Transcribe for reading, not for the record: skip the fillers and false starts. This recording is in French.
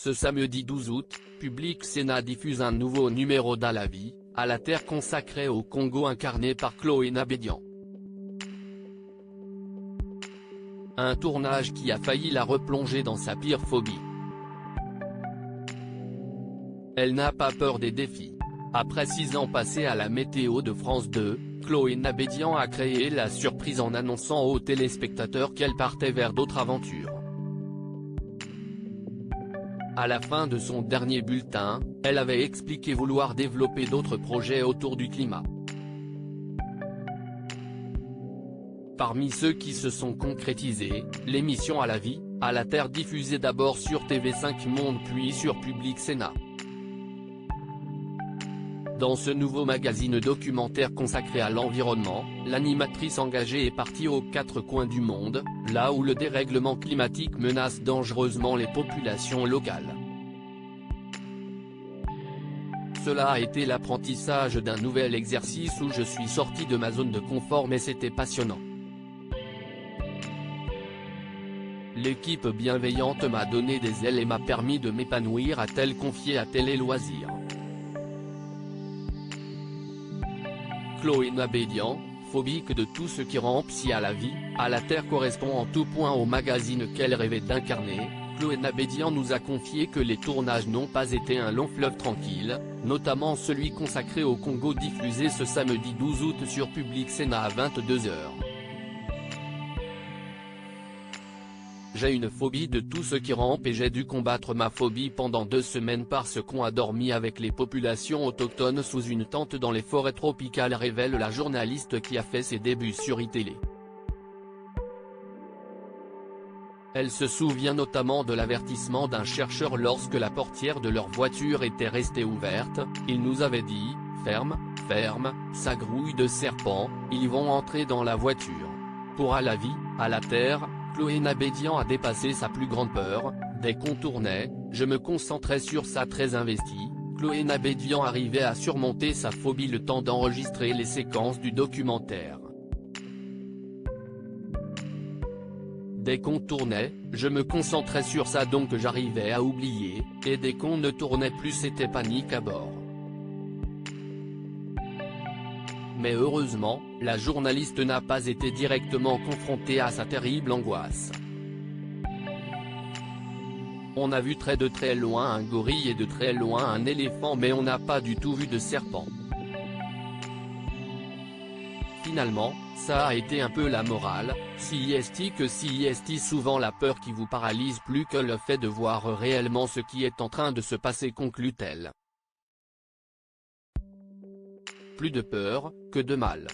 Ce samedi 12 août, Public Sénat diffuse un nouveau numéro d'À la vie, à la terre consacré au Congo incarné par Chloé Nabédian. Un tournage qui a failli la replonger dans sa pire phobie. Elle n'a pas peur des défis. Après 6 ans passés à la météo de France 2, Chloé Nabédian a créé la surprise en annonçant aux téléspectateurs qu'elle partait vers d'autres aventures. À la fin de son dernier bulletin, elle avait expliqué vouloir développer d'autres projets autour du climat. Parmi ceux qui se sont concrétisés, l'émission À la vie, à la terre diffusée d'abord sur TV5 Monde puis sur Public Sénat. Dans ce nouveau magazine documentaire consacré à l'environnement, l'animatrice engagée est partie aux 4 coins du monde, là où le dérèglement climatique menace dangereusement les populations locales. Cela a été l'apprentissage d'un nouvel exercice où je suis sortie de ma zone de confort mais c'était passionnant. L'équipe bienveillante m'a donné des ailes et m'a permis de m'épanouir, a-t-elle confié à Télé Loisirs. Chloé Nabédian, phobique de tout ce qui rampe si à la vie, à la terre correspond en tout point au magazine qu'elle rêvait d'incarner. Chloé Nabédian nous a confié que les tournages n'ont pas été un long fleuve tranquille, notamment celui consacré au Congo diffusé ce samedi 12 août sur Public Sénat à 22 h. J'ai une phobie de tout ce qui rampe et j'ai dû combattre ma phobie pendant 2 semaines parce qu'on a dormi avec les populations autochtones sous une tente dans les forêts tropicales, révèle la journaliste qui a fait ses débuts sur iTélé. Elle se souvient notamment de l'avertissement d'un chercheur lorsque la portière de leur voiture était restée ouverte, il nous avait dit « Ferme, ferme, ça grouille de serpents, ils vont entrer dans la voiture ». Pour À la vie, à la terre, Chloé Nabédian a dépassé sa plus grande peur, dès qu'on tournait, je me concentrais sur ça très investi. Chloé Nabédian arrivait à surmonter sa phobie le temps d'enregistrer les séquences du documentaire. Dès qu'on tournait, je me concentrais sur ça donc j'arrivais à oublier, et dès qu'on ne tournait plus c'était panique à bord. Mais heureusement, la journaliste n'a pas été directement confrontée à sa terrible angoisse. On a vu de très loin un gorille et de très loin un éléphant mais on n'a pas du tout vu de serpent. Finalement, ça a été un peu la morale, si est que si est souvent la peur qui vous paralyse plus que le fait de voir réellement ce qui est en train de se passer, conclut-elle. Plus de peur, que de mal.